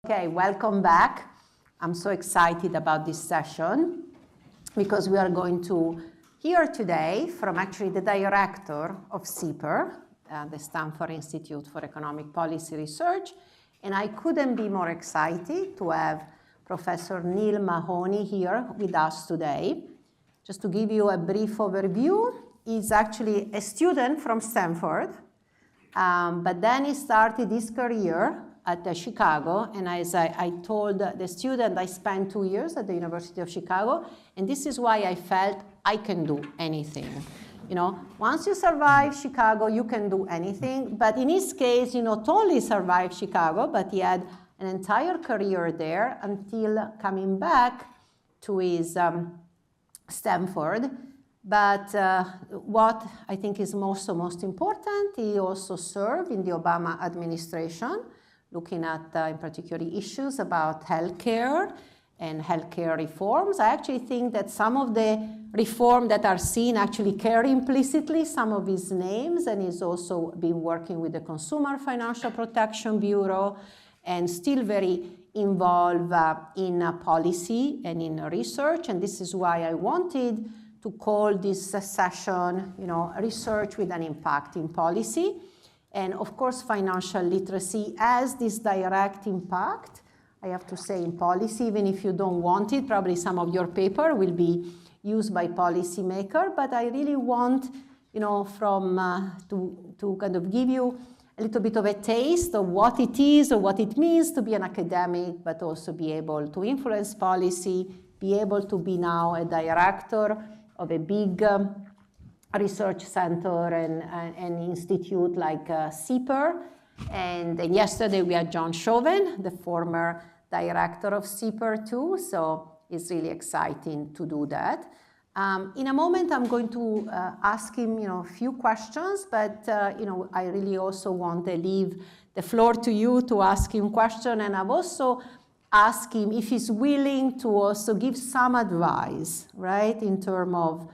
Okay, welcome back. I'm so excited about this session because we are going to hear today from actually the director of SIEPR, the Stanford Institute for Economic Policy Research, and I couldn't be more excited to have Professor Neale Mahoney here with us today. Just to give you a brief overview, he's actually a student from Stanford, but then he started his career at Chicago, and as I told the student, I spent 2 years at the University of Chicago, and this is why I felt I can do anything. You know, once you survive Chicago, you can do anything, but in his case, he not only survived Chicago, but he had an entire career there until coming back to his Stanford. But what I think is most important, he also served in the Obama administration, looking at, in particular, issues about healthcare and healthcare reforms. I actually think that some of the reforms that are seen actually carry implicitly some of his names, and he's also been working with the Consumer Financial Protection Bureau and still very involved in policy and in research. And this is why I wanted to call this session, Research with an Impact in Policy. And of course, financial literacy has this direct impact, I have to say, in policy, even if you don't want it. Probably some of your paper will be used by policymakers, but I really want, to kind of give you a little bit of a taste of what it is or what it means to be an academic, but also be able to influence policy, be able to be now a director of a big research center and institute like SIEPR. And yesterday we had John Chauvin, the former director of SIEPR too, so it's really exciting to do that. In a moment I'm going to ask him a few questions, but I really also want to leave the floor to you to ask him questions, and I've also asked him if he's willing to also give some advice, right, in terms of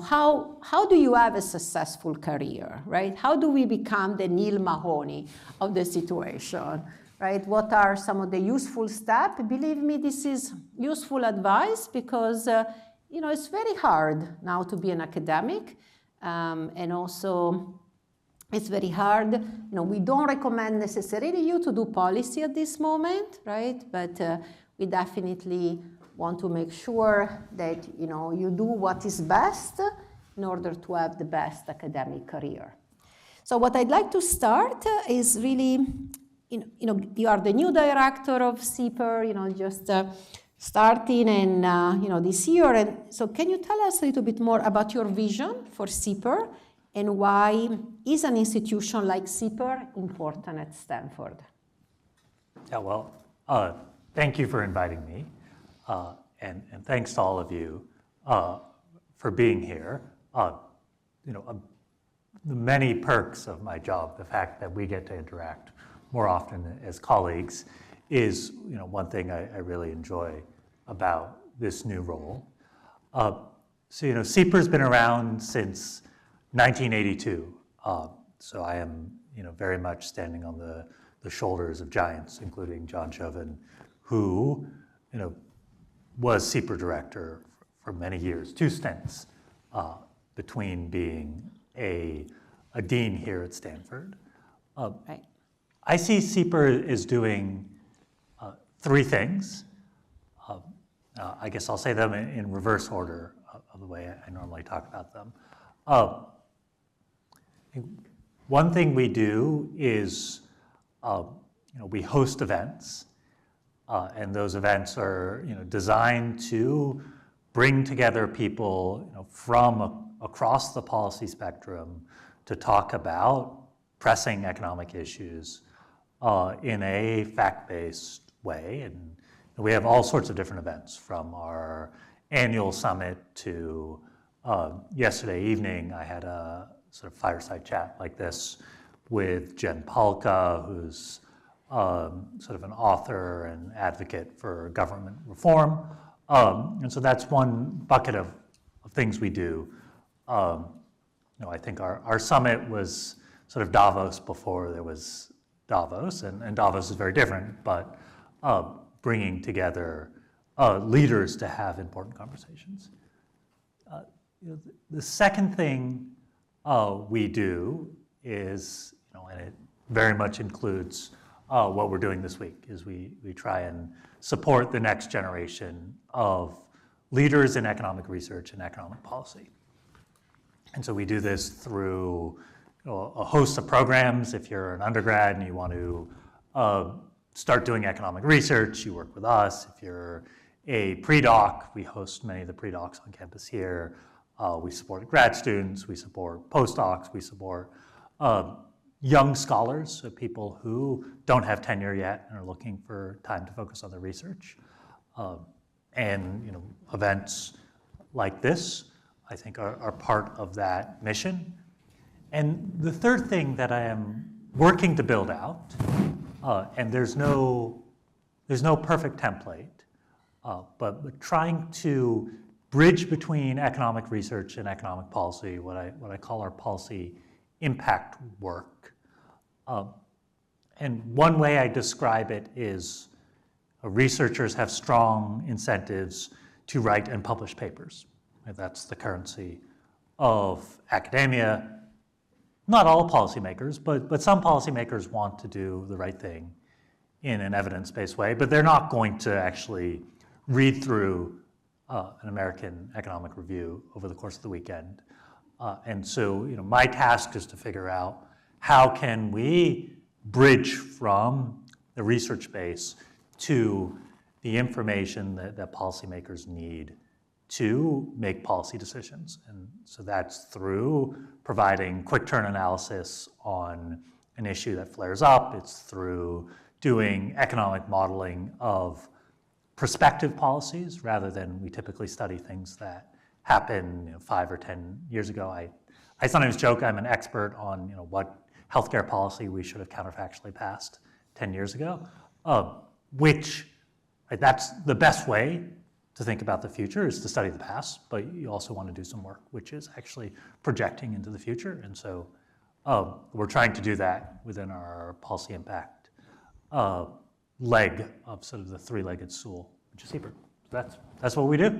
how do you have a successful career, right? How do we become the Neale Mahoney of the situation, right? What are some of the useful steps? Believe me, this is useful advice because, it's very hard now to be an academic. And also, it's very hard. We don't recommend necessarily you to do policy at this moment, right? But we definitely want to make sure that you do what is best in order to have the best academic career. So what I'd like to start is really, you are the new director of SIEPR, just starting and this year. And so can you tell us a little bit more about your vision for SIEPR and why is an institution like SIEPR important at Stanford? Yeah, well, thank you for inviting me. And thanks to all of you for being here. The many perks of my job, the fact that we get to interact more often as colleagues, is one thing I really enjoy about this new role. SIEPR's been around since 1982. So I am very much standing on the shoulders of giants, including John Chauvin, who was SIEPR director for many years, 2 stints between being a dean here at Stanford. Right. I see SIEPR is doing 3 things. I guess I'll say them in reverse order of the way I normally talk about them. One thing we do is we host events. And those events are designed to bring together people from across the policy spectrum to talk about pressing economic issues in a fact-based way. And we have all sorts of different events, from our annual summit to yesterday evening I had a sort of fireside chat like this with Jen Palka, who's sort of an author and advocate for government reform. And so that's one bucket of things we do. I think our summit was sort of Davos before there was Davos, and Davos is very different, but bringing together leaders to have important conversations. The second thing we do is, and it very much includes what we're doing this week, is we try and support the next generation of leaders in economic research and economic policy. And so we do this through a host of programs. If you're an undergrad and you want to start doing economic research, you work with us. If you're a pre-doc, we host many of the pre-docs on campus here. We support grad students, we support postdocs, we support young scholars, so people who don't have tenure yet and are looking for time to focus on their research. And events like this, I think, are part of that mission. And the third thing that I am working to build out, and there's no perfect template, but trying to bridge between economic research and economic policy, what I call our policy impact work. And one way I describe it is researchers have strong incentives to write and publish papers. And that's the currency of academia. Not all policymakers, but some policymakers want to do the right thing in an evidence-based way, but they're not going to actually read through an American Economic Review over the course of the weekend. And so, my task is to figure out how can we bridge from the research base to the information that policymakers need to make policy decisions. And so that's through providing quick turn analysis on an issue that flares up. It's through doing economic modeling of prospective policies rather than we typically study things that happened 5 or 10 years ago. I sometimes joke I'm an expert on what healthcare policy we should have counterfactually passed 10 years ago, that's the best way to think about the future is to study the past, but you also want to do some work which is actually projecting into the future. And so we're trying to do that within our policy impact leg of sort of the three-legged stool, which is SIEPR. That's what we do.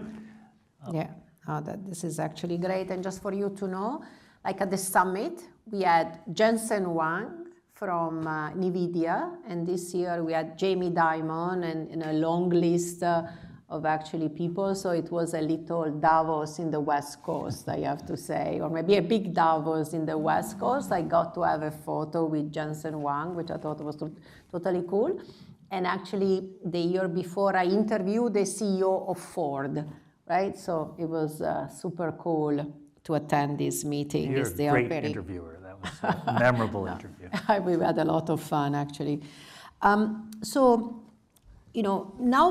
This is actually great. And just for you to know, like at the summit, we had Jensen Huang from NVIDIA, and this year we had Jamie Dimon and a long list of actually people. So it was a little Davos in the West Coast, I have to say, or maybe a big Davos in the West Coast. I got to have a photo with Jensen Huang, which I thought was totally cool. And actually, the year before, I interviewed the CEO of Ford, right? So it was super cool to attend this meeting. You're a great interviewer. That was a memorable interview. We had a lot of fun, actually. Now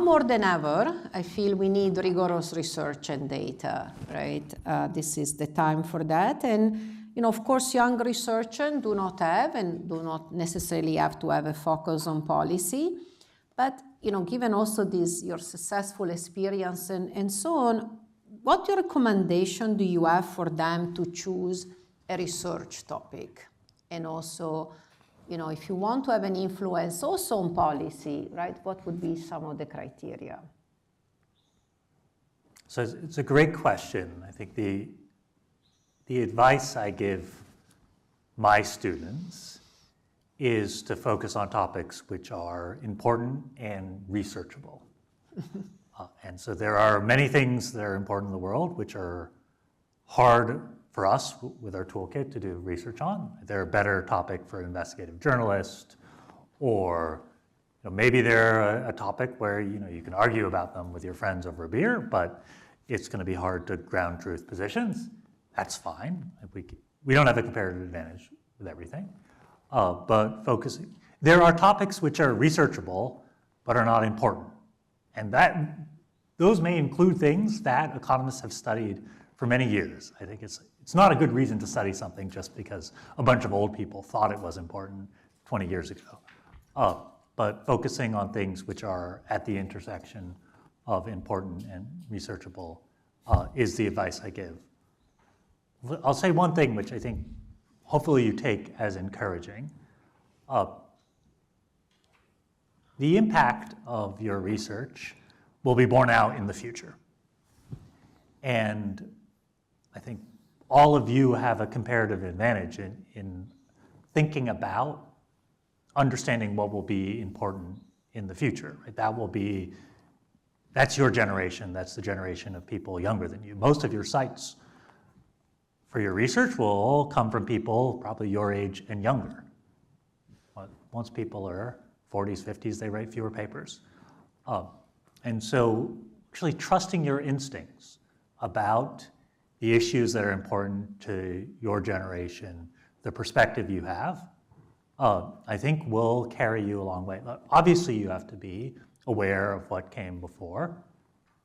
more than ever, I feel we need rigorous research and data, right? This is the time for that. And of course, young researchers do not have and do not necessarily have to have a focus on policy. But, given also your successful experience and so on, what recommendation do you have for them to choose a research topic? And also, if you want to have an influence also on policy, right, what would be some of the criteria? So it's a great question. I think the advice I give my students is to focus on topics which are important and researchable. And so there are many things that are important in the world which are hard for us with our toolkit to do research on. They're a better topic for an investigative journalist, or maybe they're a topic where you can argue about them with your friends over a beer, but it's going to be hard to ground truth positions. That's fine. We don't have a comparative advantage with everything. But focusing, there are topics which are researchable but are not important, and those may include things that economists have studied for many years. I think it's not a good reason to study something just because a bunch of old people thought it was important 20 years ago. But focusing on things which are at the intersection of important and researchable is the advice I give. I'll say one thing which I think hopefully you take as encouraging. the impact of your research will be borne out in the future. And I think all of you have a comparative advantage in thinking about understanding what will be important in the future. Right? That's your generation, that's the generation of people younger than you. Most of your sites for your research will all come from people probably your age and younger. Once people are 40s, 50s, they write fewer papers. And so actually trusting your instincts about the issues that are important to your generation, the perspective you have, I think will carry you a long way. Obviously, you have to be aware of what came before,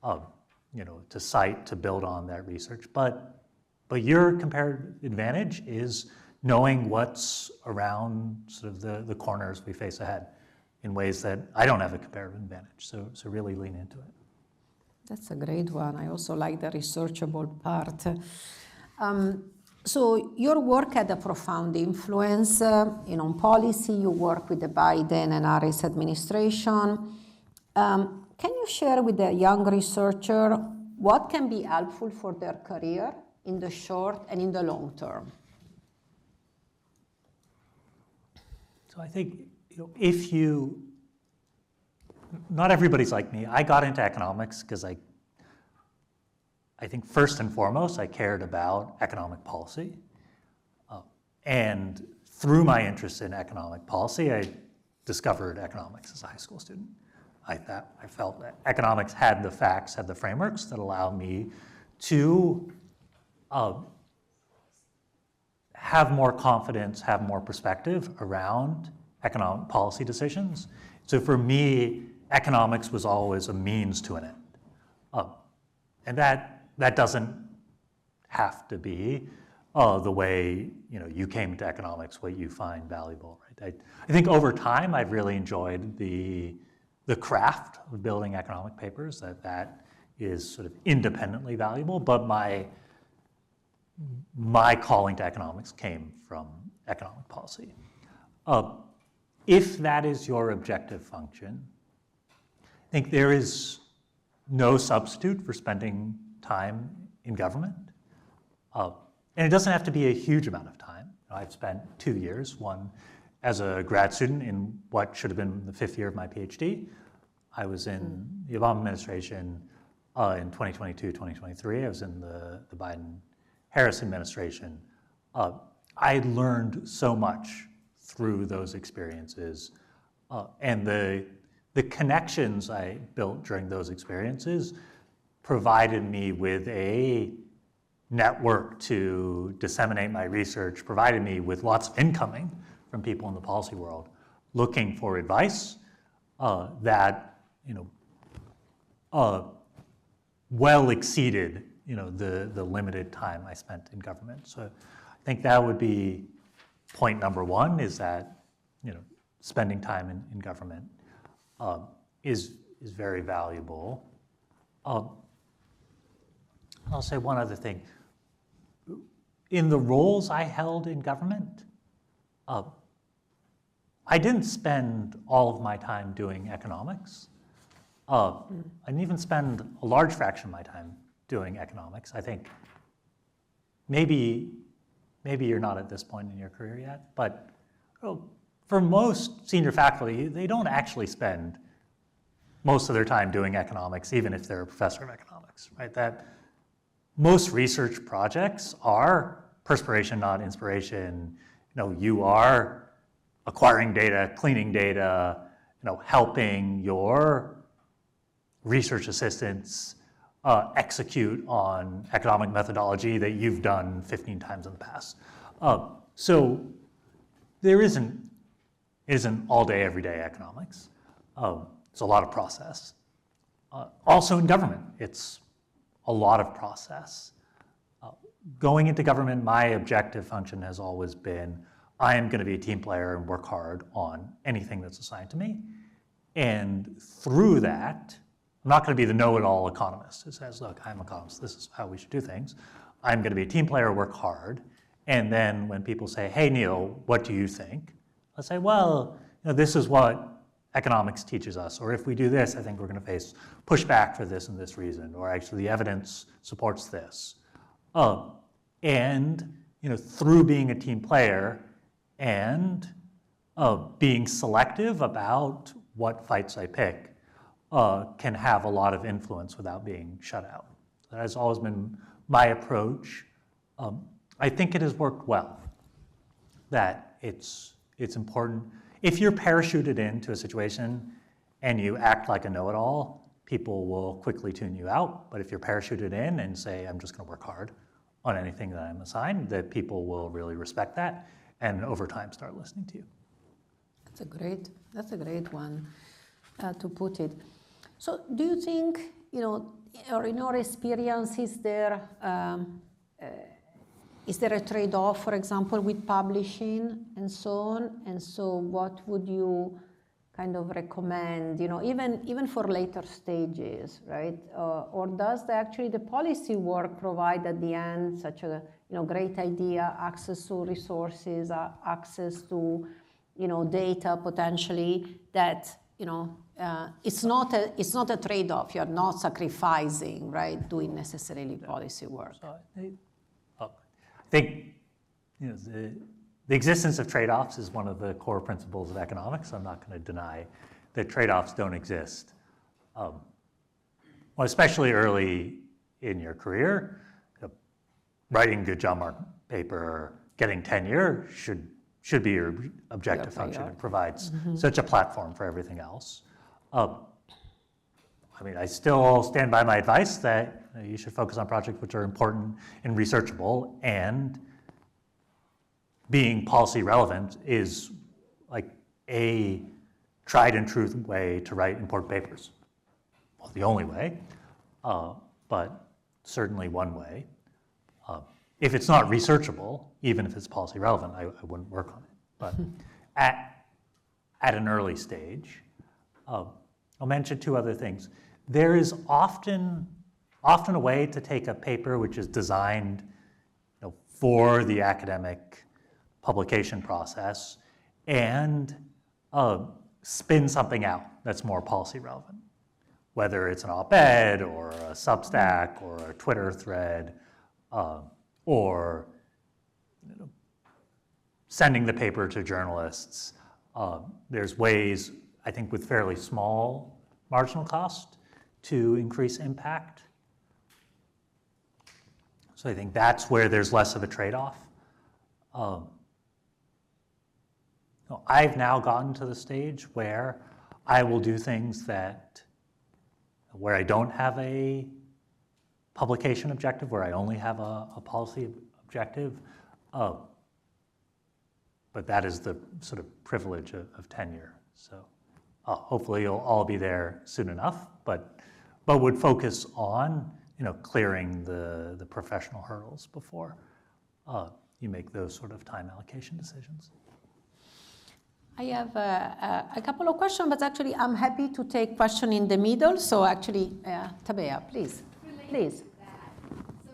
to cite, to build on that research. But your comparative advantage is knowing what's around sort of the corners we face ahead in ways that I don't have a comparative advantage. So really lean into it. That's a great one. I also like the researchable part. So your work had a profound influence on policy. You work with the Biden and Harris administration. Can you share with the young researcher what can be helpful for their career in the short and in the long term? So I think not everybody's like me. I got into economics because I think first and foremost, I cared about economic policy. And through my interest in economic policy, I discovered economics as a high school student. I felt that economics had the facts, had the frameworks that allowed me to have more confidence, have more perspective around economic policy decisions. So for me, economics was always a means to an end. And that doesn't have to be the way you came to economics, what you find valuable. Right? I think over time, I've really enjoyed the craft of building economic papers, that is sort of independently valuable, but my calling to economics came from economic policy. If that is your objective function, I think there is no substitute for spending time in government. And it doesn't have to be a huge amount of time. I've spent 2 years, one as a grad student in what should have been the 5th year of my PhD. I was in the Obama administration in 2022, 2023. I was in the Biden-Harris administration. I learned so much through those experiences. And the connections I built during those experiences provided me with a network to disseminate my research, provided me with lots of incoming from people in the policy world looking for advice that well exceeded the limited time I spent in government. So I think that would be point number one, is that spending time in government is very valuable. I'll say one other thing. In the roles I held in government, I didn't spend all of my time doing economics. I didn't even spend a large fraction of my time doing economics. I think maybe you're not at this point in your career yet, but for most senior faculty, they don't actually spend most of their time doing economics, even if they're a professor of economics, right? That most research projects are perspiration, not inspiration. You are acquiring data, cleaning data, helping your research assistants execute on economic methodology that you've done 15 times in the past. So there isn't all day, every day economics. It's a lot of process. Also in government, it's a lot of process. Going into government, my objective function has always been, I am going to be a team player and work hard on anything that's assigned to me. And through that, I'm not going to be the know-it-all economist who says, look, I'm an economist, this is how we should do things. I'm going to be a team player, work hard. And then when people say, hey, Neale, what do you think? I'll say, well, this is what economics teaches us, or if we do this, I think we're going to face pushback for this and this reason, or actually the evidence supports this. And through being a team player and being selective about what fights I pick, can have a lot of influence without being shut out. That has always been my approach. I think it has worked well, that it's important. If you're parachuted into a situation and you act like a know-it-all, people will quickly tune you out. But if you're parachuted in and say, I'm just going to work hard on anything that I'm assigned, that people will really respect that and over time start listening to you. That's a great one to put it. So do you think, or in your experience, is there a trade-off, for example, with publishing and so on? And so what would you kind of recommend, even for later stages, right? Or does actually the policy work provide at the end such a great idea, access to resources, access to data potentially, that it's not a trade-off. You're not sacrificing, right, doing necessarily policy work. So I think the existence of trade-offs is one of the core principles of economics. I'm not going to deny that trade-offs don't exist. Well, especially early in your career, writing a good job mark paper, getting tenure should be your objective function. It provides such a platform for everything else. I still stand by my advice that you should focus on projects which are important and researchable, and being policy relevant is like a tried and true way to write important papers. Well, the only way, but certainly one way. If it's not researchable, even if it's policy relevant, I wouldn't work on it. But at an early stage, I'll mention two other things. There is often a way to take a paper which is designed for the academic publication process and spin something out that's more policy relevant, whether it's an op-ed or a Substack or a Twitter thread, or sending the paper to journalists. There's ways, I think, with fairly small marginal cost to increase impact. So I think that's where there's less of a trade-off. I've now gotten to the stage where I will do things where I don't have a publication objective, where I only have a policy objective. But that is the sort of privilege of tenure. So hopefully you'll all be there soon enough, but would focus on clearing the professional hurdles before you make those sort of time allocation decisions. I have a couple of questions, but actually I'm happy to take question in the middle. So actually, Tabea, please. Please. So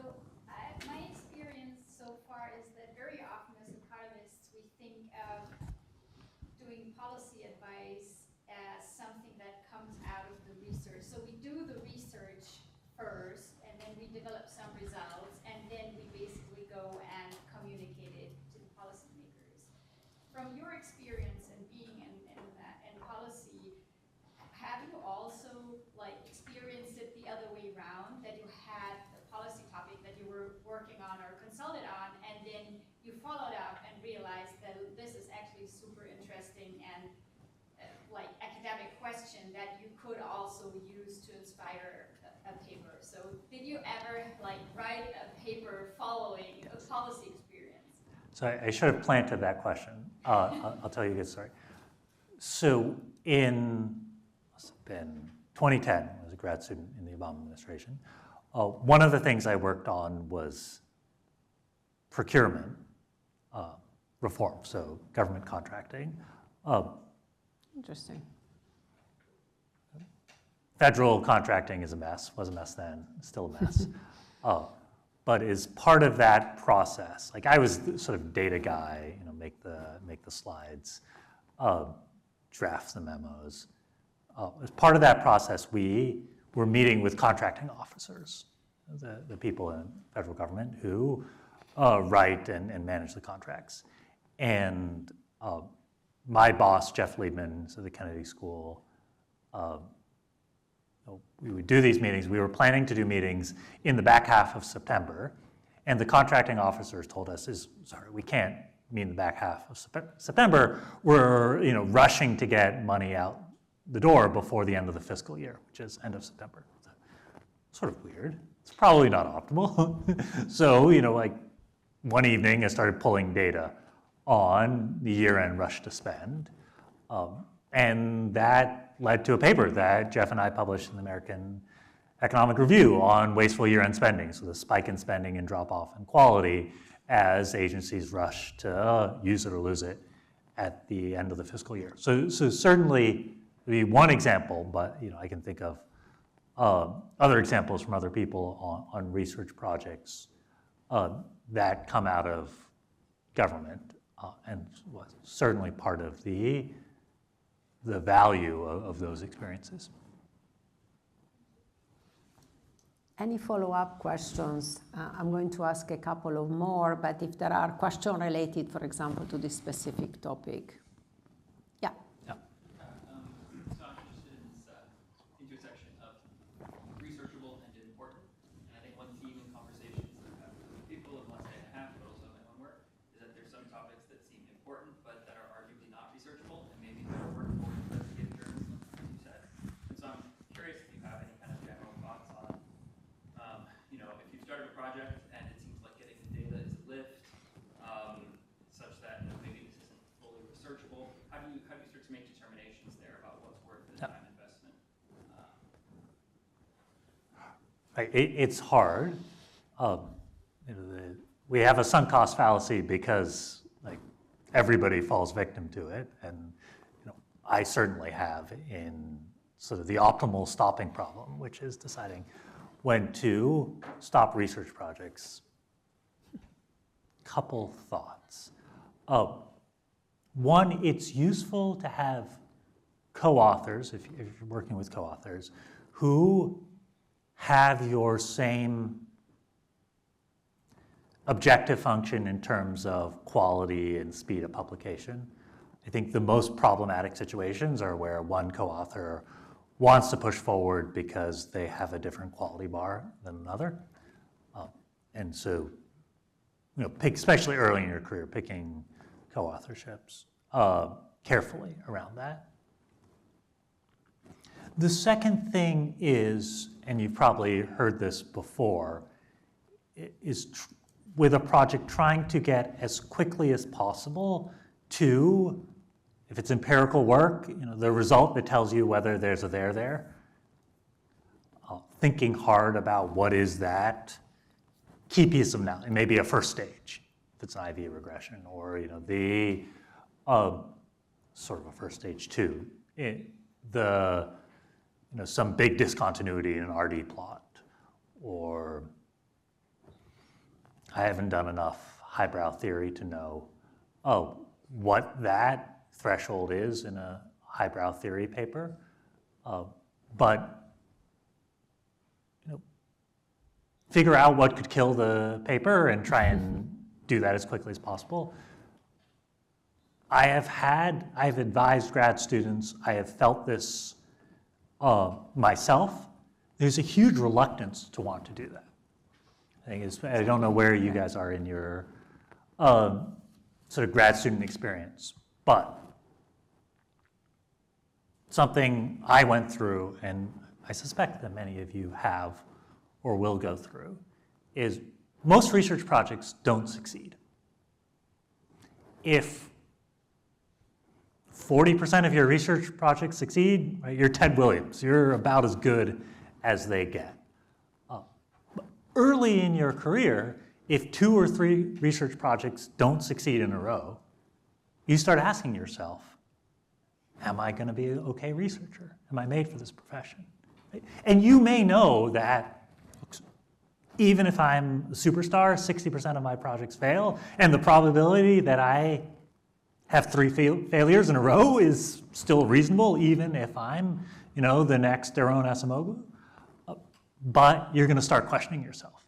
my experience so far is that very often as economists, we think of doing policy advice as something that comes out of the research. So we do the research first, and then we develop some results, and then we basically go and communicate it to the policymakers. From your experience in being in policy, have you also experienced it the other way around, that you had a policy topic that you were working on or consulted on, and then you followed up and realized that this is actually super interesting and academic question that you could also use to inspire a paper? So did you ever write a paper following a policy experience? So I should have planted that question. I'll tell you a good story. So must have been 2010, I was a grad student in the Obama administration. One of the things I worked on was procurement reform, so government contracting. Interesting. Federal contracting is a mess, was a mess then, still a mess. But as part of that process, I was the sort of data guy, make the slides. draft the memos. As part of that process, we were meeting with contracting officers, the people in federal government who write and manage the contracts. And my boss, Jeff Liebman, so the Kennedy School, we would do these meetings. We were planning to do meetings in the back half of September, and the contracting officers told us, sorry, we can't meet in the back half of September. We're rushing to get money out the door before the end of the fiscal year, which is end of September. Sort of weird. It's probably not optimal. So, like one evening I started pulling data on the year-end rush to spend. And that led to a paper that Jeff and I published in the American Economic Review on wasteful year-end spending, so the spike in spending and drop-off in quality as agencies rush to use it or lose it at the end of the fiscal year. So certainly, be one example, but I can think of other examples from other people on research projects that come out of government, and was certainly part of the value of those experiences. Any follow-up questions? I'm going to ask a couple of more, but if there are questions related, for example, to this specific topic. Yeah. So I'm interested in this intersection of researchable and important. And I think one theme in conversations that I've had with people in the last day and a half, but also in my own work, is that there's some topics that seem important, but that are arguably not researchable, and maybe better work for investigative journalism, as you said. And so I'm curious if you have any kind of general thoughts on, if you've started a project and it seems like getting the data is a lift, such that maybe this isn't fully researchable. How do you start to make determinations there about what's worth the time investment? It's hard. We have a sunk cost fallacy because everybody falls victim to it, and I certainly have in sort of the optimal stopping problem, which is deciding when to stop research projects. Couple thoughts. One, it's useful to have co-authors, if you're working with co-authors, who have your same objective function in terms of quality and speed of publication. I think the most problematic situations are where one co-author wants to push forward because they have a different quality bar than another. And so, especially early in your career, picking co-authorships carefully around that. The second thing is, and you've probably heard this before, is with a project trying to get as quickly as possible to, if it's empirical work, the result that tells you whether there's a there. Thinking hard about what is that key piece of analysis. It may be a first stage, if it's an IV regression, or the sort of a first stage too. Some big discontinuity in an RD plot, or I haven't done enough highbrow theory to know, what that threshold is in a highbrow theory paper. But figure out what could kill the paper and try and do that as quickly as possible. I've advised grad students, I have felt this myself. There's a huge reluctance to want to do that. I don't know where you guys are in your sort of grad student experience, but something I went through, and I suspect that many of you have or will go through, is most research projects don't succeed. If 40% of your research projects succeed, right, you're Ted Williams. You're about as good as they get. But early in your career, if 2 or 3 research projects don't succeed in a row, you start asking yourself, am I going to be an okay researcher? Am I made for this profession? Right? And you may know that even if I'm a superstar, 60% of my projects fail, and the probability that I have 3 failures in a row is still reasonable, even if I'm, the next Daron Acemoglu. But you're going to start questioning yourself.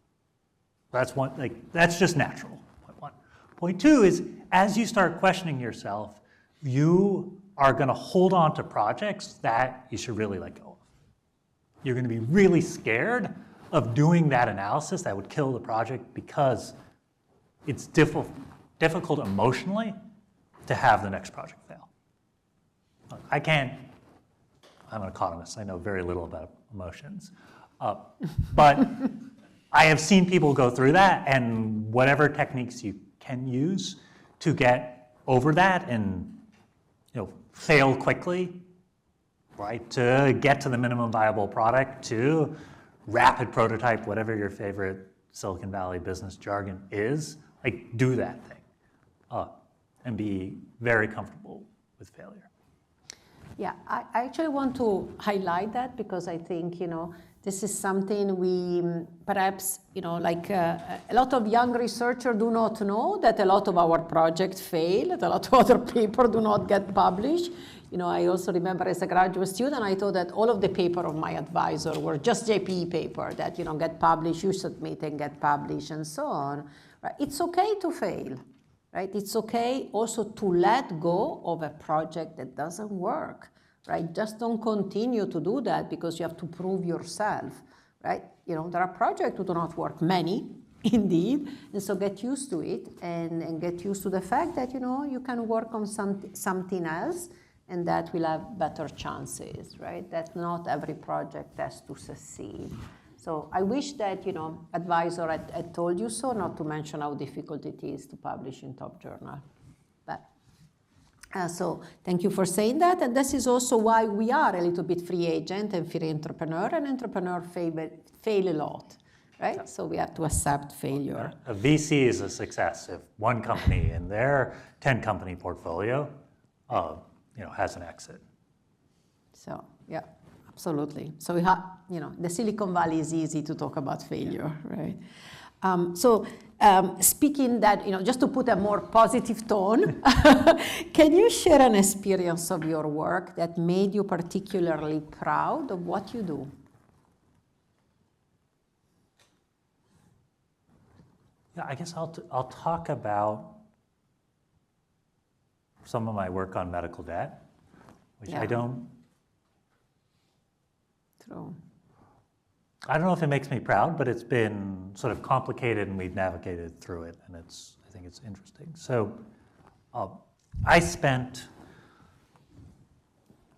That's just natural. Point 1. Point 2 is, as you start questioning yourself, you are going to hold on to projects that you should really let go of. You're going to be really scared of doing that analysis that would kill the project because it's difficult emotionally to have the next project fail. I'm an economist, I know very little about emotions. But I have seen people go through that, and whatever techniques you can use to get over that and fail quickly, right? To get to the minimum viable product, to rapid prototype, whatever your favorite Silicon Valley business jargon is, do that thing and be very comfortable with failure. Yeah, I actually want to highlight that because I think, this is something we perhaps, a lot of young researchers do not know that a lot of our projects fail, that a lot of other papers do not get published. I also remember as a graduate student, I thought that all of the papers of my advisor were just JPE paper that, get published, you submit and get published and so on. Right? It's okay to fail, right? It's okay also to let go of a project that doesn't work. Right? Just don't continue to do that because you have to prove yourself, right? There are projects who do not work, many indeed, and so get used to it and get used to the fact that, you can work on something else and that will have better chances, right? That not every project has to succeed. So I wish that, advisor had told you so, not to mention how difficult it is to publish in top journal. So thank you for saying that, and this is also why we are a little bit free agent and free entrepreneur, and entrepreneur fail a lot, right? Yeah. So we have to accept failure. A VC is a success if one company in their 10-company portfolio, has an exit. So yeah, absolutely. So we have, the Silicon Valley is easy to talk about failure, right? Speaking that, just to put a more positive tone, can you share an experience of your work that made you particularly proud of what you do? Yeah, I guess I'll talk about some of my work on medical debt, which I don't. True. I don't know if it makes me proud, but it's been sort of complicated and we've navigated through it, and I think it's interesting. So I spent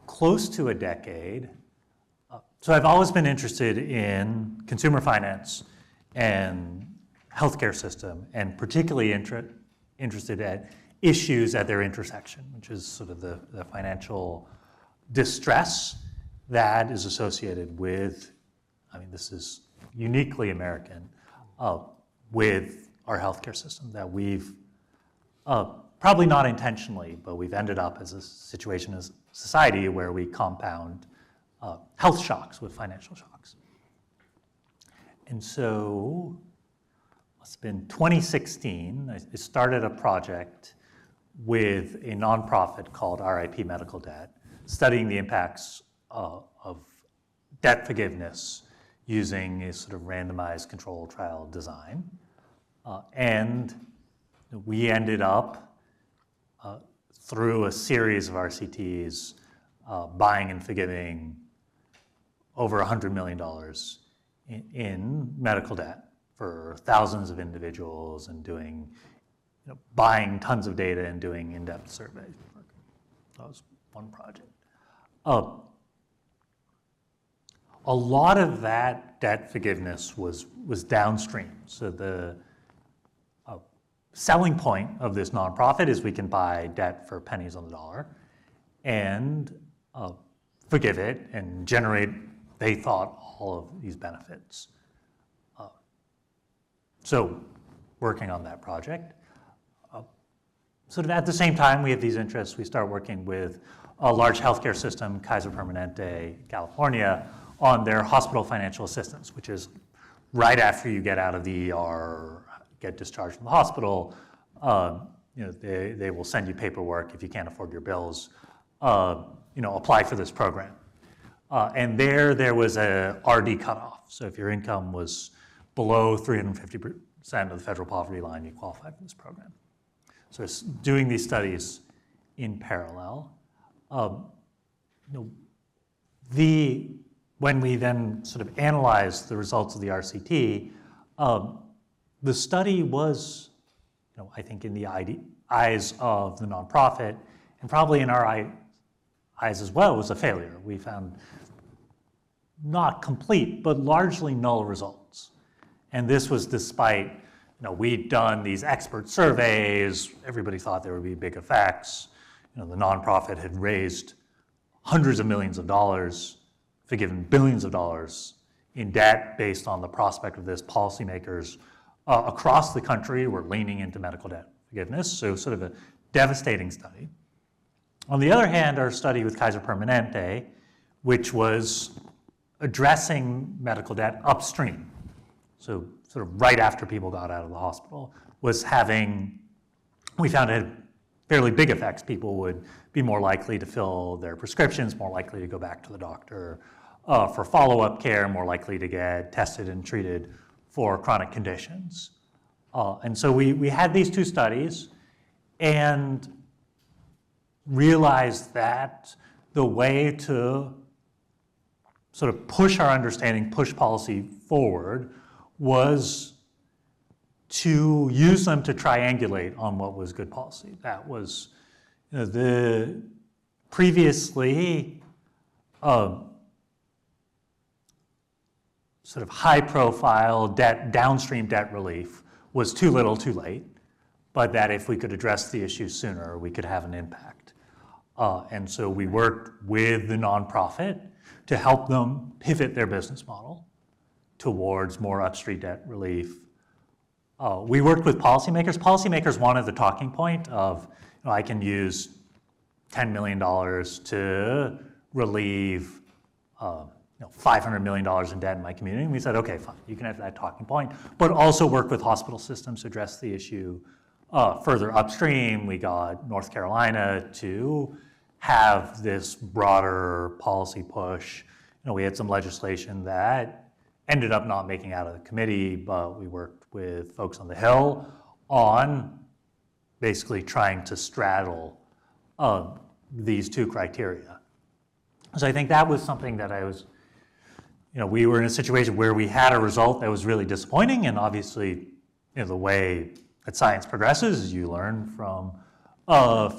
close to a decade. So I've always been interested in consumer finance and healthcare system, and particularly interested at issues at their intersection, which is sort of the financial distress that is associated with, this is uniquely American, with our healthcare system that we've, probably not intentionally, but we've ended up as a situation as society where we compound health shocks with financial shocks. And so, it's been 2016, I started a project with a nonprofit called RIP Medical Debt, studying the impacts of debt forgiveness using a sort of randomized control trial design. And we ended up, through a series of RCTs, buying and forgiving over $100 million in medical debt for thousands of individuals and doing, buying tons of data and doing in-depth surveys. That was one project. A lot of that debt forgiveness was downstream. So the selling point of this nonprofit is we can buy debt for pennies on the dollar and forgive it and generate, they thought, all of these benefits. So working on that project. Sort of at the same time we have these interests, we start working with a large healthcare system, Kaiser Permanente, California, on their hospital financial assistance, which is right after you get out of the ER, get discharged from the hospital, they will send you paperwork if you can't afford your bills, apply for this program. And there was a RD cutoff. So if your income was below 350% of the federal poverty line, you qualify for this program. So it's doing these studies in parallel. When we then sort of analyzed the results of the RCT, the study was, I think in the eyes of the nonprofit, and probably in our eyes as well, was a failure. We found not complete, but largely null results. And this was despite, we'd done these expert surveys, everybody thought there would be big effects. The nonprofit had raised hundreds of millions of dollars, forgiven billions of dollars in debt based on the prospect of this. Policymakers across the country were leaning into medical debt forgiveness, so sort of a devastating study. On the other hand, our study with Kaiser Permanente, which was addressing medical debt upstream, so sort of right after people got out of the hospital, we found it had fairly big effects. People would be more likely to fill their prescriptions, more likely to go back to the doctor for follow-up care, more likely to get tested and treated for chronic conditions. And so we had these two studies and realized that the way to sort of push our understanding, push policy forward, was to use them to triangulate on what was good policy. That was the previously sort of high-profile downstream debt relief was too little, too late, but that if we could address the issue sooner, we could have an impact. And so we worked with the nonprofit to help them pivot their business model towards more upstream debt relief. We worked with policymakers. Policymakers wanted the talking point of, I can use $10 million to relieve $500 million in debt in my community. And we said, okay, fine, you can have that talking point, but also work with hospital systems to address the issue further upstream. We got North Carolina to have this broader policy push. We had some legislation that ended up not making out of the committee, but we worked with folks on the Hill on basically trying to straddle these two criteria. So I think that was something that we were in a situation where we had a result that was really disappointing, and obviously, the way that science progresses is you learn from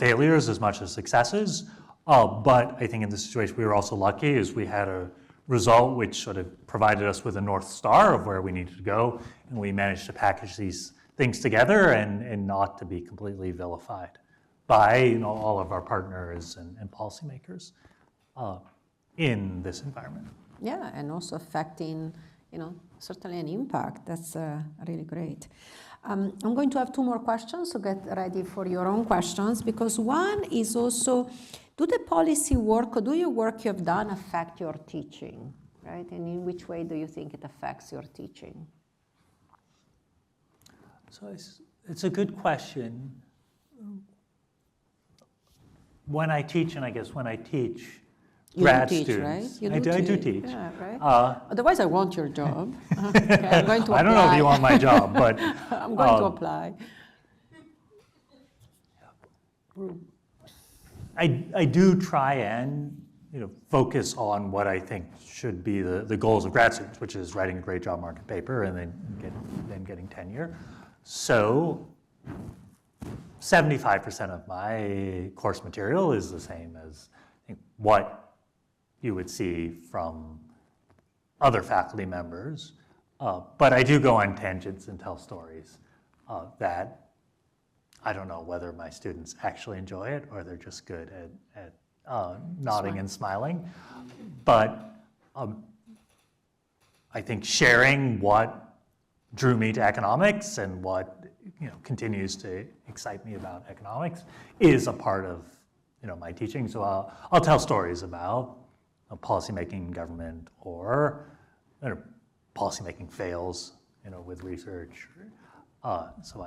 failures as much as successes. But I think in this situation, we were also lucky as we had a result which sort of provided us with a North Star of where we needed to go, and we managed to package these things together and not to be completely vilified by all of our partners and policymakers in this environment. Yeah, and also affecting, certainly an impact. That's really great. I'm going to have two more questions, so get ready for your own questions, because one is also, do the policy work or do your work you have done affect your teaching, right? And in which way do you think it affects your teaching? So it's a good question. When I teach, and I guess when I teach grad students, right? I do teach. Yeah, right? Otherwise, I want your job. Okay, I'm going to apply. I don't know if you want my job, but I'm going to apply. I do try and focus on what I think should be the goals of grad students, which is writing a great job market paper and then getting tenure. So 75% of my course material is the same as what you would see from other faculty members. But I do go on tangents and tell stories that I don't know whether my students actually enjoy it or they're just good at nodding and smiling. But I think sharing what drew me to economics and what continues to excite me about economics is a part of my teaching. So I'll tell stories about policymaking in government or policymaking fails with research. So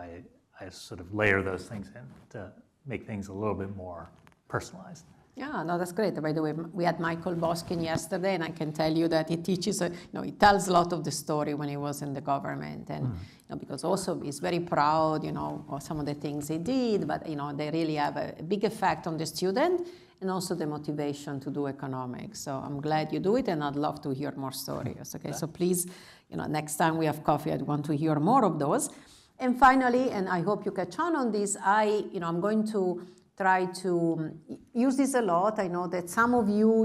I sort of layer those things in to make things a little bit more personalized. Yeah, no, that's great. By the way, we had Michael Boskin yesterday, and I can tell you that he teaches, he tells a lot of the story when he was in the government, and because also he's very proud, of some of the things he did, but they really have a big effect on the student and also the motivation to do economics. So I'm glad you do it, and I'd love to hear more stories. Okay, so please, next time we have coffee, I'd want to hear more of those. And finally, and I hope you catch on this, I'm going to try to use this a lot. I know that some of you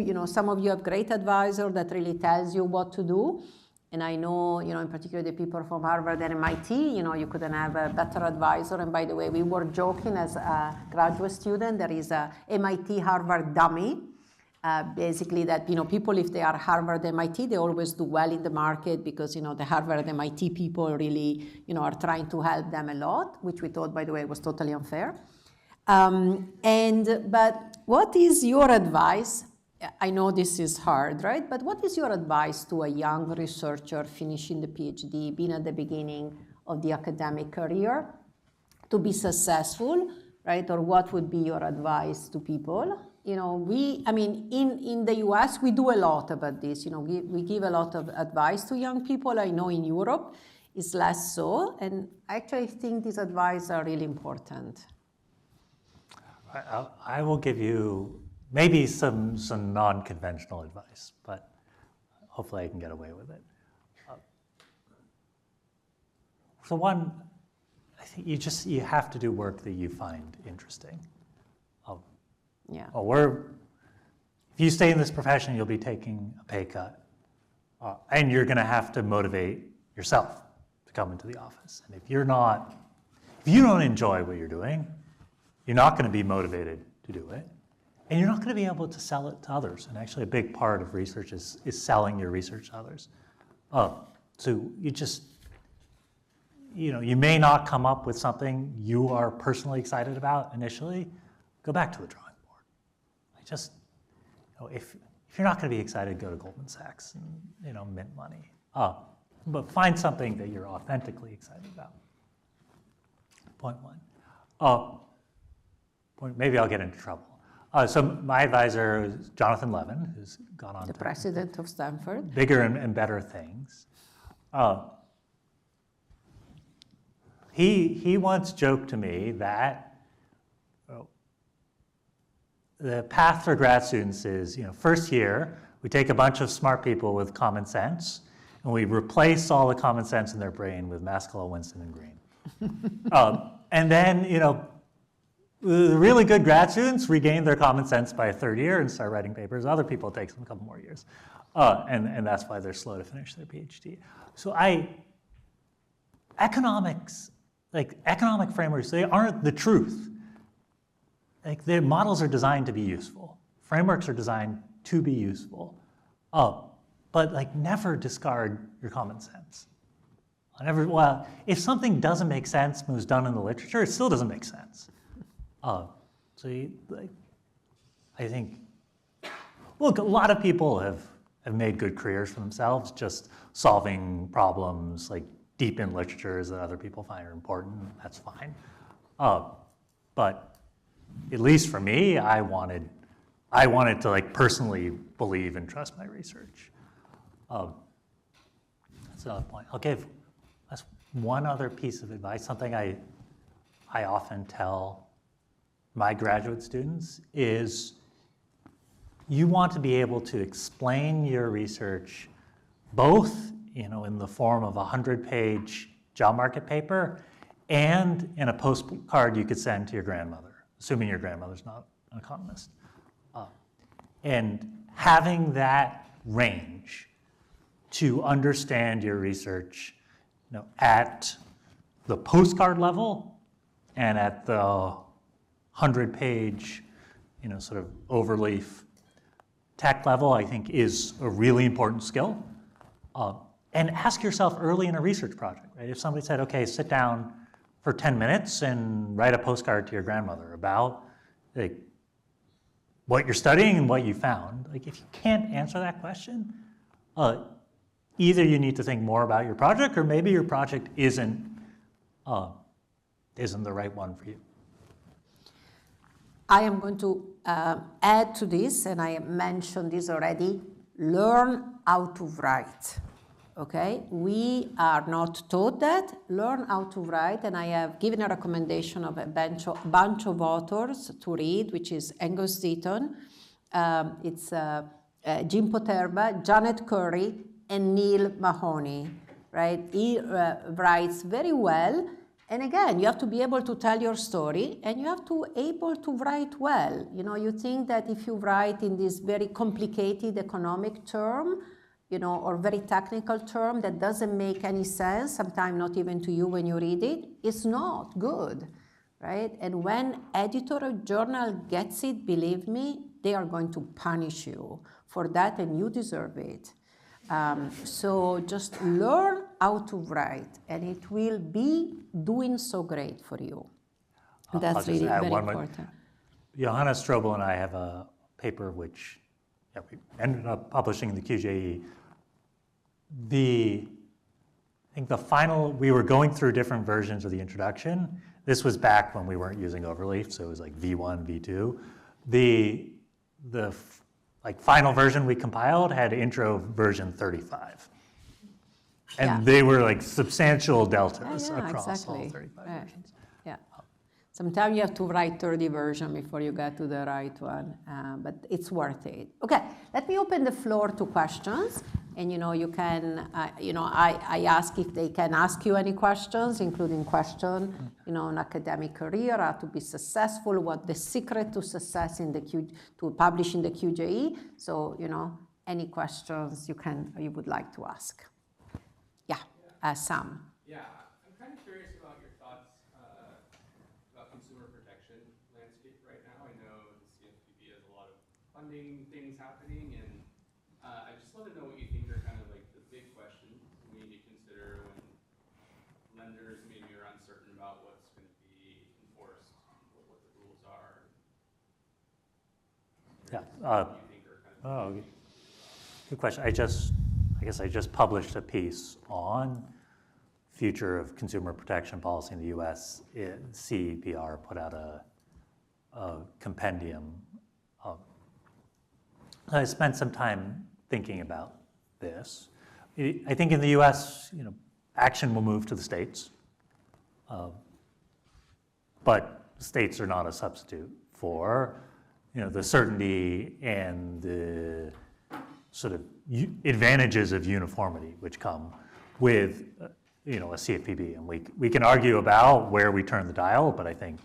have great advisor that really tells you what to do. And I know, in particular the people from Harvard and MIT, you couldn't have a better advisor. And by the way, we were joking as a graduate student, there is a MIT Harvard dummy. Basically that, people, if they are Harvard, MIT, they always do well in the market because, the Harvard, MIT people really, are trying to help them a lot, which we thought, by the way, was totally unfair. But what is your advice? I know this is hard, right? But what is your advice to a young researcher finishing the PhD, being at the beginning of the academic career, to be successful, right? Or what would be your advice to people? In the US, we do a lot about this. We give a lot of advice to young people. I know in Europe, it's less so. And I actually think these advice are really important. I will give you maybe some non-conventional advice, but hopefully I can get away with it. So one, I think you have to do work that you find interesting. Yeah. If you stay in this profession, you'll be taking a pay cut, and you're going to have to motivate yourself to come into the office. And if you don't enjoy what you're doing, you're not going to be motivated to do it, and you're not going to be able to sell it to others. And actually, a big part of research is selling your research to others. So you may not come up with something you are personally excited about initially. Go back to the drawing board. If you're not going to be excited, go to Goldman Sachs and mint money. But find something that you're authentically excited about. Point one. Maybe I'll get into trouble. So my advisor is Jonathan Levin, who's gone on the president of Stanford. Bigger and better things. He once joked to me that the path for grad students is, first year, we take a bunch of smart people with common sense, and we replace all the common sense in their brain with Maskell, Winston, and Green. And then, the really good grad students regain their common sense by a third year and start writing papers. Other people, it takes them a couple more years. And that's why they're slow to finish their PhD. So economic frameworks, they aren't the truth. The models are designed to be useful. Frameworks are designed to be useful. But never discard your common sense. If something doesn't make sense when it was done in the literature, it still doesn't make sense. I think, look, a lot of people have made good careers for themselves just solving problems deep in literatures that other people find are important. That's fine. But at least for me, I wanted to personally believe and trust my research. That's another point. That's one other piece of advice, something I often tell my graduate students is you want to be able to explain your research both in the form of a 100-page job market paper and in a postcard you could send to your grandmother, assuming your grandmother's not an economist. And having that range to understand your research at the postcard level and at the 100-page, sort of overleaf tech level, I think is a really important skill. And ask yourself early in a research project, right? If somebody said, okay, sit down for 10 minutes and write a postcard to your grandmother about what you're studying and what you found, if you can't answer that question, either you need to think more about your project or maybe your project isn't isn't the right one for you. I am going to add to this, and I mentioned this already, learn how to write, okay? We are not taught that. Learn how to write, and I have given a recommendation of a bunch of authors to read, which is Angus Deaton, it's Jim Poterba, Janet Curry, and Neale Mahoney, right? He writes very well. And again, you have to be able to tell your story, and you have to be able to write well. You know, you think that if you write in this very complicated economic term, you know, or very technical term that doesn't make any sense, sometimes not even to you when you read it, it's not good, right? And when editor or journal gets it, believe me, they are going to punish you for that, and you deserve it. So just learn how to write, and it will be doing so great for you. That's really very important. Johanna Strobel and I have a paper which we ended up publishing in the QJE. I think the final, we were going through different versions of the introduction. This was back when we weren't using Overleaf, so it was like V1, V2. The final version we compiled had intro version 35. And they were like substantial deltas across all 35 versions. Yeah. Sometimes you have to write 30 versions before you get to the right one, but it's worth it. Okay, let me open the floor to questions. And you can, I ask if they can ask you any questions, including questions, on academic career, how to be successful, what the secret to success to publish in the QJE. So, any questions you would like to ask. Yeah, Sam. Yeah, I'm kind of curious about your thoughts about consumer protection landscape right now. I know the CFPB has a lot of funding things happening, and I just want to know what you think are kind of like the big questions we need to consider when lenders maybe are uncertain about what's going to be enforced, what the rules are. Yeah. What you think are kind of good question. I guess I just published a piece on future of consumer protection policy in the U.S. CEPR put out a compendium. I spent some time thinking about this. I think in the U.S., action will move to the states, but states are not a substitute for, the certainty and the sort of advantages of uniformity which come with, a CFPB. And we can argue about where we turn the dial, but I think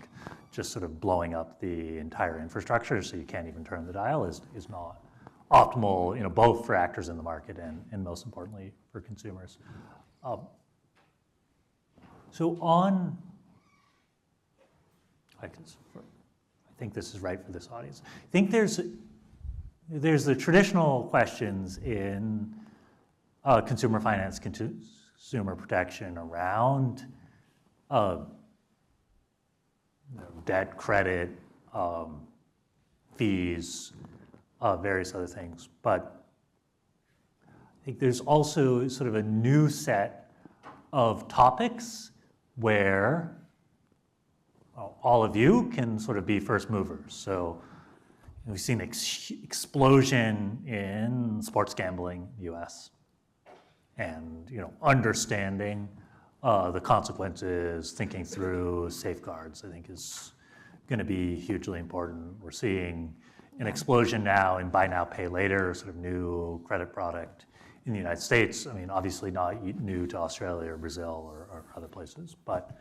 just sort of blowing up the entire infrastructure so you can't even turn the dial is not optimal, both for actors in the market and most importantly for consumers. I think this is right for this audience. I think there's the traditional questions in consumer finance, consumer protection around debt, credit, fees, various other things. But I think there's also sort of a new set of topics where all of you can sort of be first movers. So we've seen an explosion in sports gambling in the U.S. and understanding the consequences, thinking through safeguards, I think is going to be hugely important. We're seeing an explosion now in buy now, pay later, sort of new credit product in the United States. I mean, obviously not new to Australia or Brazil or other places, but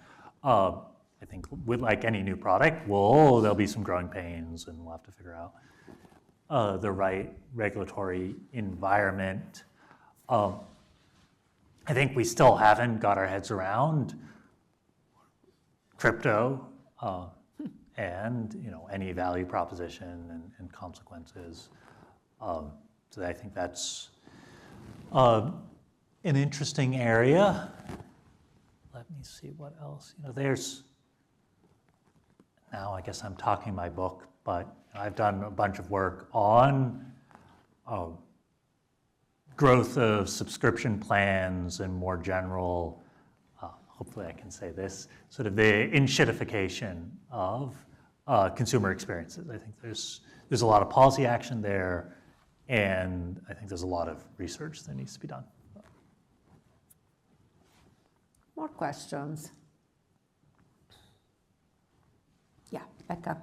I think with like any new product, there'll be some growing pains, and we'll have to figure out the right regulatory environment. I think we still haven't got our heads around crypto and any value proposition and consequences. So I think that's an interesting area. Let me see what else. Now I guess I'm talking my book, but I've done a bunch of work on growth of subscription plans and more general hopefully I can say this, sort of the enshittification of consumer experiences. I think there's a lot of policy action there, and I think there's a lot of research that needs to be done. More questions? Yeah, Becca.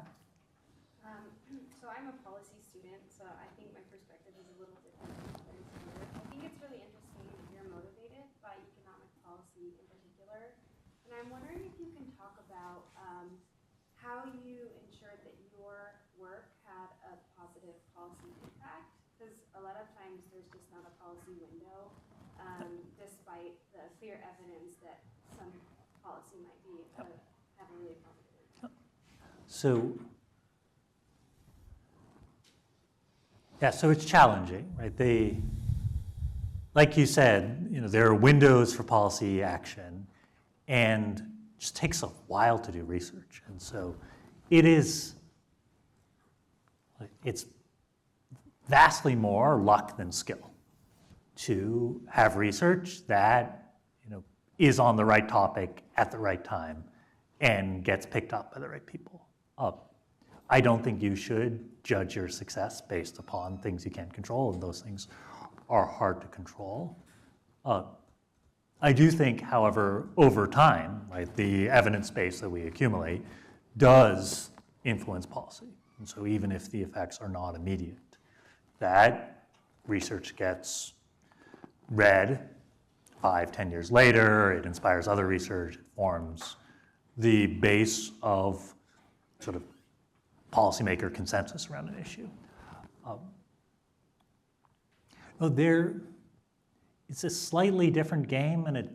So I'm a policy student, so I think my perspective is a little different than others here. I think it's really interesting that you're motivated by economic policy in particular. And I'm wondering if you can talk about how you ensured that your work had a positive policy impact. Because a lot of times there's just not a policy window, despite the clear evidence that some policy might be have a really positive impact. So, yeah, so it's challenging, right? Like you said, there are windows for policy action, and it just takes a while to do research. And so it's vastly more luck than skill to have research that is on the right topic at the right time and gets picked up by the right people. I don't think you should judge your success based upon things you can't control, and those things are hard to control. I do think, however, over time, right, the evidence base that we accumulate does influence policy. And so even if the effects are not immediate, that research gets read 5-10 years later, it inspires other research, it forms the base of sort of policymaker consensus around an issue. It's a slightly different game, and it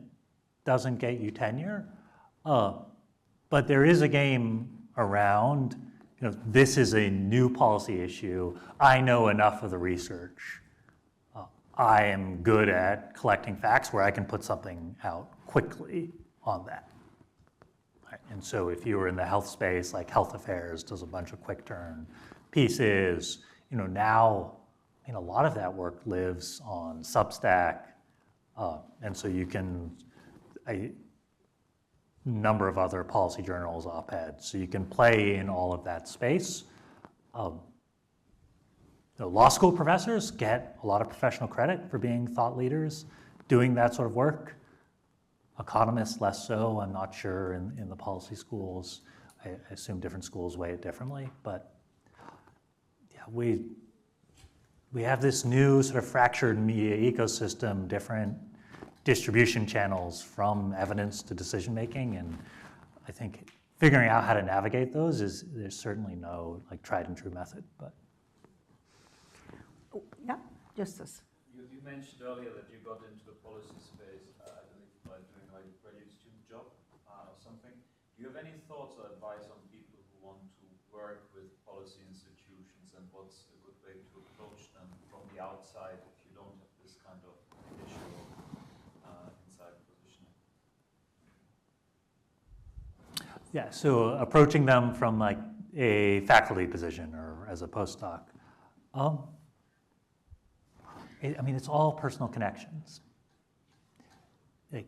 doesn't get you tenure, but there is a game around, this is a new policy issue. I know enough of the research. I am good at collecting facts where I can put something out quickly on that. Right? And so if you were in the health space, like Health Affairs does a bunch of quick turn pieces, now a lot of that work lives on Substack, and so you can, a number of other policy journals, op-eds, so you can play in all of that space. Law school professors get a lot of professional credit for being thought leaders, doing that sort of work. Economists, less so. I'm not sure in the policy schools. I assume different schools weigh it differently. But yeah, we have this new sort of fractured media ecosystem, different distribution channels from evidence to decision making, and I think figuring out how to navigate those there's certainly no tried and true method. But yeah, Justus. You mentioned earlier that you got into the policy space, I believe, by doing a graduate student job or something. Do you have any thoughts or advice on people who want to work with policy institutions, and what's a good way to approach them from the outside if you don't have this kind of initial inside positioning? yeah, so approaching them from a faculty position or as a postdoc. It's all personal connections.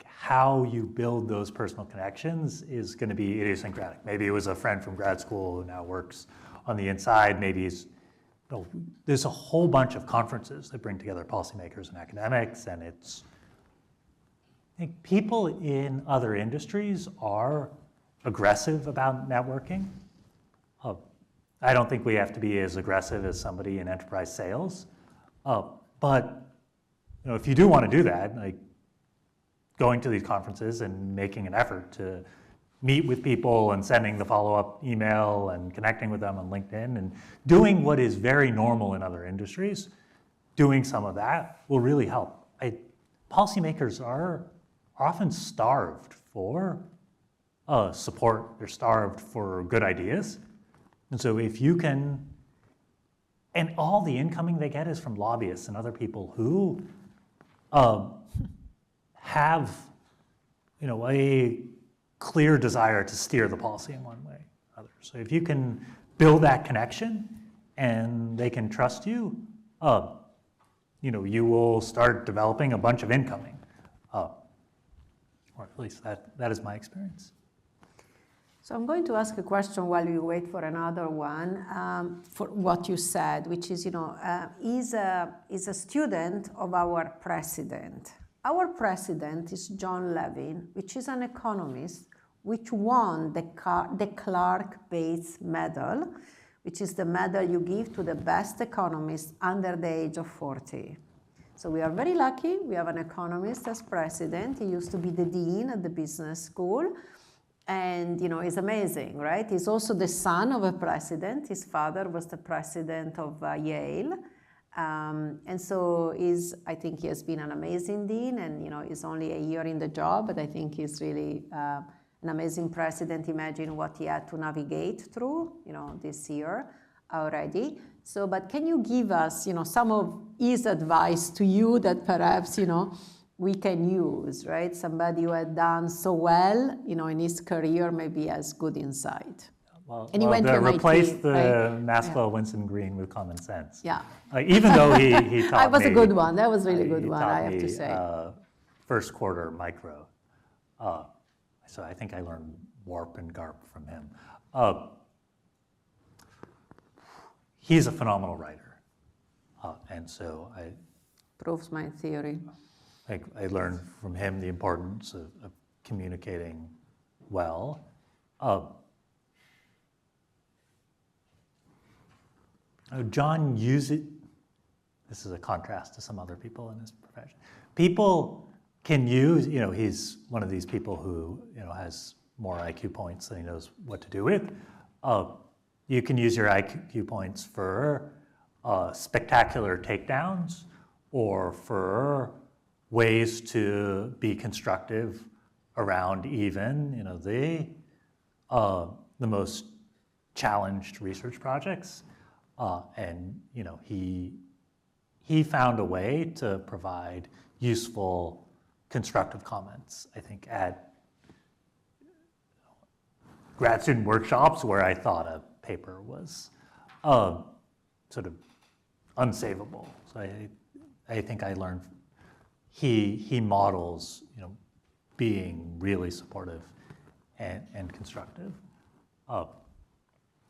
How you build those personal connections is going to be idiosyncratic. Maybe it was a friend from grad school who now works on the inside. Maybe there's a whole bunch of conferences that bring together policymakers and academics, and I think people in other industries are aggressive about networking. I don't think we have to be as aggressive as somebody in enterprise sales. But if you do want to do that, going to these conferences and making an effort to meet with people and sending the follow-up email and connecting with them on LinkedIn and doing what is very normal in other industries, doing some of that will really help. Policymakers are often starved for support. They're starved for good ideas. And so if you can, and all the incoming they get is from lobbyists and other people who have, a clear desire to steer the policy in one way or other. So if you can build that connection and they can trust you, you will start developing a bunch of incoming. or at least that is my experience. So I'm going to ask a question while we wait for another one, for what you said, which is, is a student of our president. Our president is John Levin, which is an economist, which won the Clark Bates Medal, which is the medal you give to the best economists under the age of 40. So we are very lucky. We have an economist as president. He used to be the dean at the business school. And, he's amazing, right? He's also the son of a president. His father was the president of Yale. And so I think he has been an amazing dean, and, he's only a year in the job, but I think he's really an amazing president. Imagine what he had to navigate through, this year already. So, but can you give us, some of his advice to you that perhaps, we can use, right? Somebody who had done so well, in his career, maybe has good insight. Well, And he went to MIT, replace the right? Maxwell Winston Green with common sense. Yeah. Even though he taught That was me, a good one. That was really he good one, taught I have me, to say. First quarter micro. So I think I learned warp and garp from him. He's a phenomenal writer. And so Proves my theory. I learned from him the importance of communicating well. John uses, this is a contrast to some other people in his profession. People can use, he's one of these people who, has more IQ points than he knows what to do with. You can use your IQ points for spectacular takedowns or for ways to be constructive around even, the most challenged research projects. And he found a way to provide useful, constructive comments, I think, at grad student workshops where I thought a paper was sort of unsavable. So I think I learned he models, being really supportive and constructive,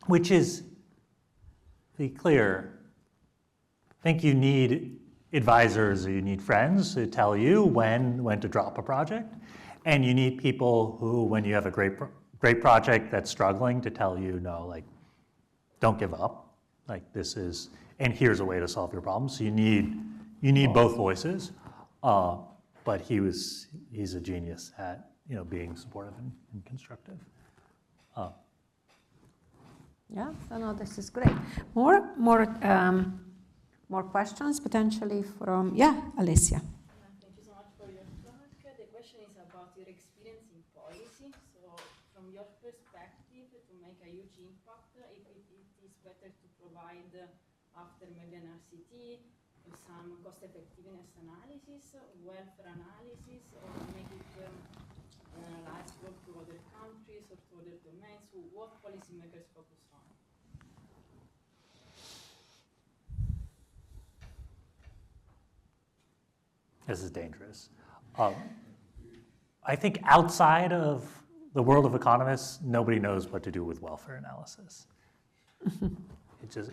which is, to be clear, I think you need advisors or you need friends who tell you when to drop a project, and you need people who, when you have a great project that's struggling, to tell you, no, don't give up, and here's a way to solve your problem. So you need both voices. But he's a genius at being supportive and constructive. Yeah, no, this is great. More questions potentially from Alessia. Thank you so much for your talk. The question is about your experience in policy. So, from your perspective, to make a huge impact, if it is better to provide after maybe an RCT some cost effectiveness analysis, welfare analysis, or make it analyzable to other countries or to other domains. So what policymakers focus on? This is dangerous. I think outside of the world of economists, nobody knows what to do with welfare analysis.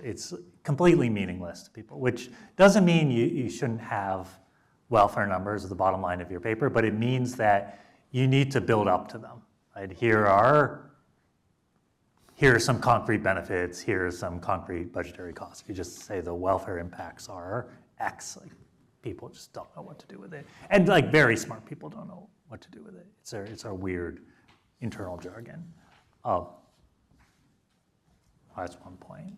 It's completely meaningless to people, which doesn't mean you shouldn't have welfare numbers at the bottom line of your paper, but it means that you need to build up to them. Right? Here are some concrete benefits, here are some concrete budgetary costs. If you just say the welfare impacts are X, people just don't know what to do with it. And very smart people don't know what to do with it. It's our weird internal jargon. That's one point.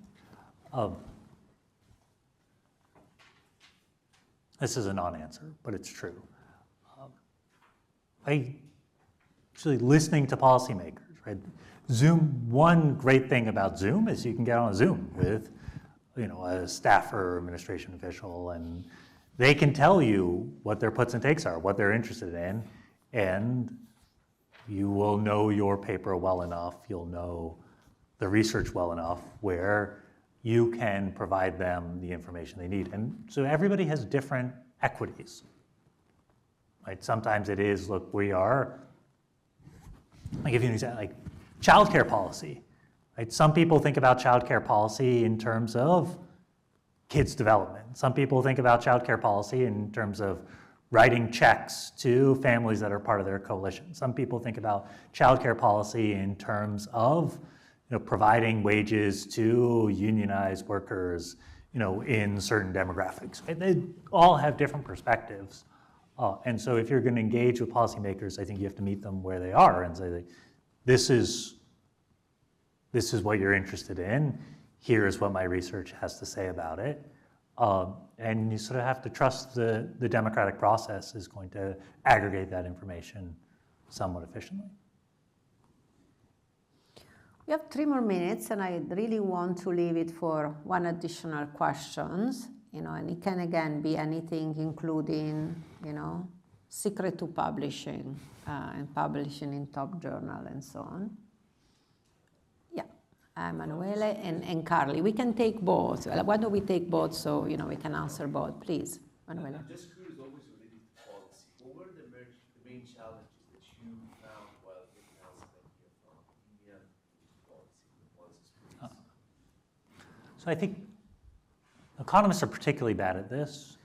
This is a non-answer, but it's true. Actually listening to policymakers, right? Zoom, one great thing about Zoom is you can get on a Zoom with, a staff or administration official, and they can tell you what their puts and takes are, what they're interested in, and you will know your paper well enough, you'll know the research well enough where you can provide them the information they need. And so everybody has different equities. right? Sometimes it is, look, I'll give you an example, like childcare policy, right? Some people think about childcare policy in terms of kids' development. Some people think about childcare policy in terms of writing checks to families that are part of their coalition. Some people think about childcare policy in terms of providing wages to unionized workers in certain demographics. And they all have different perspectives. And so if you're going to engage with policymakers, I think you have to meet them where they are and say, this is what you're interested in. Here's what my research has to say about it. And you sort of have to trust the democratic process is going to aggregate that information somewhat efficiently. We have 3 more minutes, and I really want to leave it for one additional questions. And it can again be anything, including, secret to publishing and publishing in top journal and so on. Yeah, Emanuele and Carly. We can take both. Why don't we take both so we can answer both, please, Emanuele. I'm just curious, always related to policy. What were the main challenges that you found while getting outside here from India policy space? So I think economists are particularly bad at this.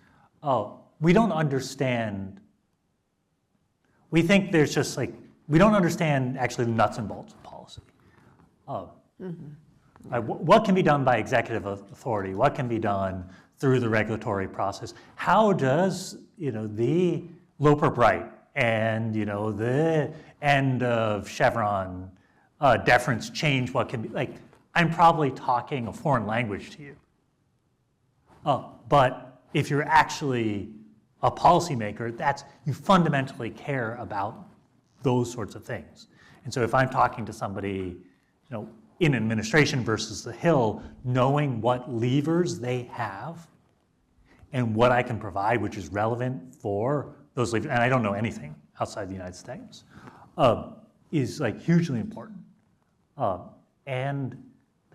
We don't understand. We think there's just we don't understand actually the nuts and bolts of policy. What can be done by executive authority? What can be done through the regulatory process? How does the Loper-Bright and the end of Chevron deference change what can be I'm probably talking a foreign language to you. But if you're actually a policymaker, you fundamentally care about those sorts of things. And so if I'm talking to somebody, in administration versus the Hill, knowing what levers they have and what I can provide, which is relevant for those levers, and I don't know anything outside the United States, is hugely important. And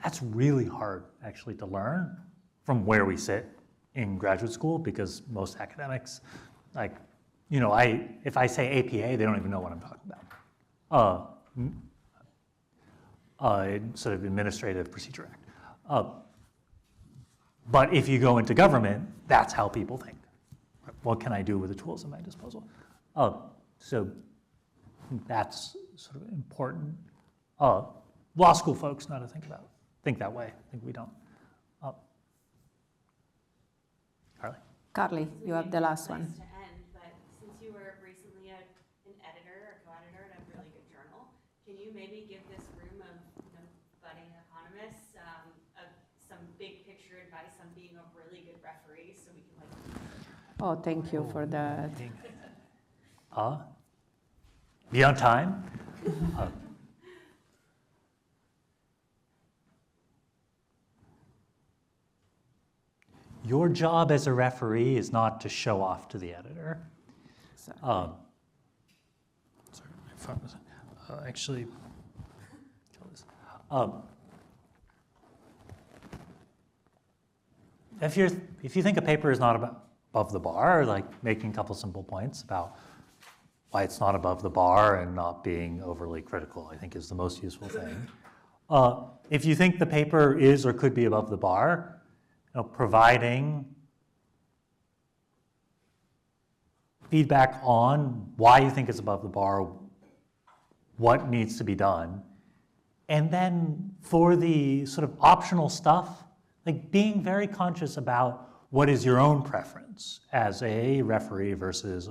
that's really hard actually to learn from where we sit in graduate school, because most academics, if I say APA, they don't even know what I'm talking about. Sort of Administrative Procedure Act. But if you go into government, that's how people think. What can I do with the tools at my disposal? So that's sort of important. Law school folks know how to think that way. I think we don't. Carly, you have the last one. To end, but since you were recently an editor or co-editor at a really good journal, can you maybe give this room of budding economists some big picture advice on being a really good referee, so we can Oh, thank you for that. Be on time. Your job as a referee is not to show off to the editor. Sorry, my phone was actually. If you think a paper is not above the bar, making a couple simple points about why it's not above the bar and not being overly critical, I think is the most useful thing. If you think the paper is or could be above the bar, providing feedback on why you think it's above the bar, what needs to be done, and then for the sort of optional stuff, being very conscious about what is your own preference as a referee versus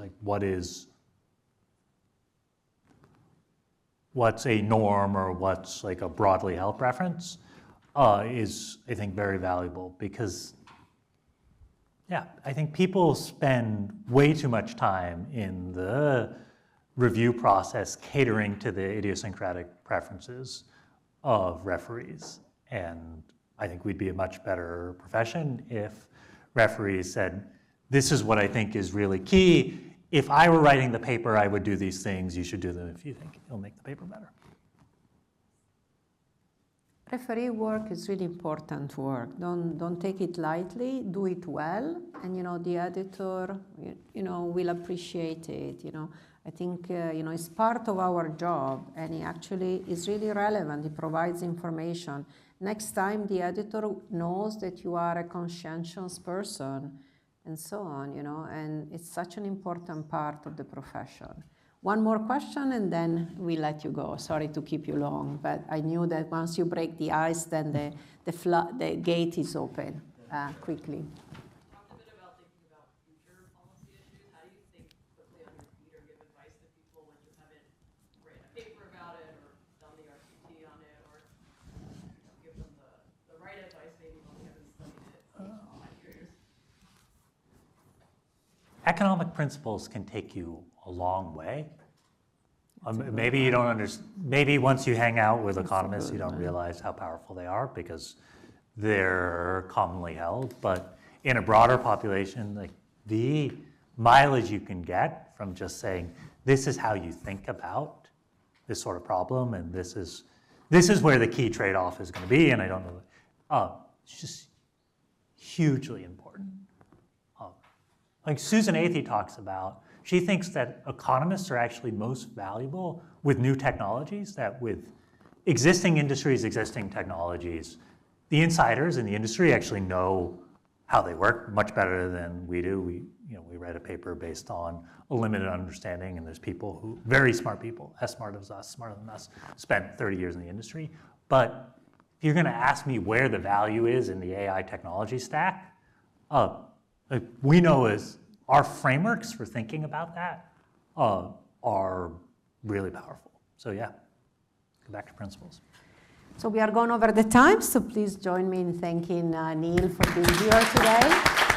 what's a norm or what's a broadly held preference. Is, I think, very valuable because, I think people spend way too much time in the review process catering to the idiosyncratic preferences of referees. And I think we'd be a much better profession if referees said, this is what I think is really key. If I were writing the paper, I would do these things. You should do them if you think it'll make the paper better. Referee work is really important work. Don't take it lightly. Do it well, and the editor, will appreciate it. I think it's part of our job, and it actually is really relevant. It provides information. Next time, the editor knows that you are a conscientious person, and so on. And it's such an important part of the profession. One more question, and then we let you go. Sorry to keep you long, but I knew that once you break the ice, then the gate is open quickly. Talked a bit about thinking about future policy issues. How do you think quickly on your feet or give advice to people when you haven't written a paper about it or done the RCT on it, or give them the right advice maybe when we haven't studied it for 5 years? Economic principles can take you a long way. Maybe you don't understand. Maybe once you hang out with economists, you don't realize how powerful they are because they're commonly held. But in a broader population, like the mileage you can get from just saying, "This is how you think about this sort of problem, and this is where the key trade-off is going to be." And I don't know. It's just hugely important. Like Susan Athey talks about. She thinks that economists are actually most valuable with new technologies, that with existing industries, existing technologies, the insiders in the industry actually know how they work much better than we do. We read a paper based on a limited understanding, and there's people very smart people, as smart as us, smarter than us, spent 30 years in the industry. But if you're going to ask me where the value is in the AI technology stack, we know is our frameworks for thinking about that are really powerful. So yeah, go back to principles. So we are going over the time, so please join me in thanking Neale for being here today.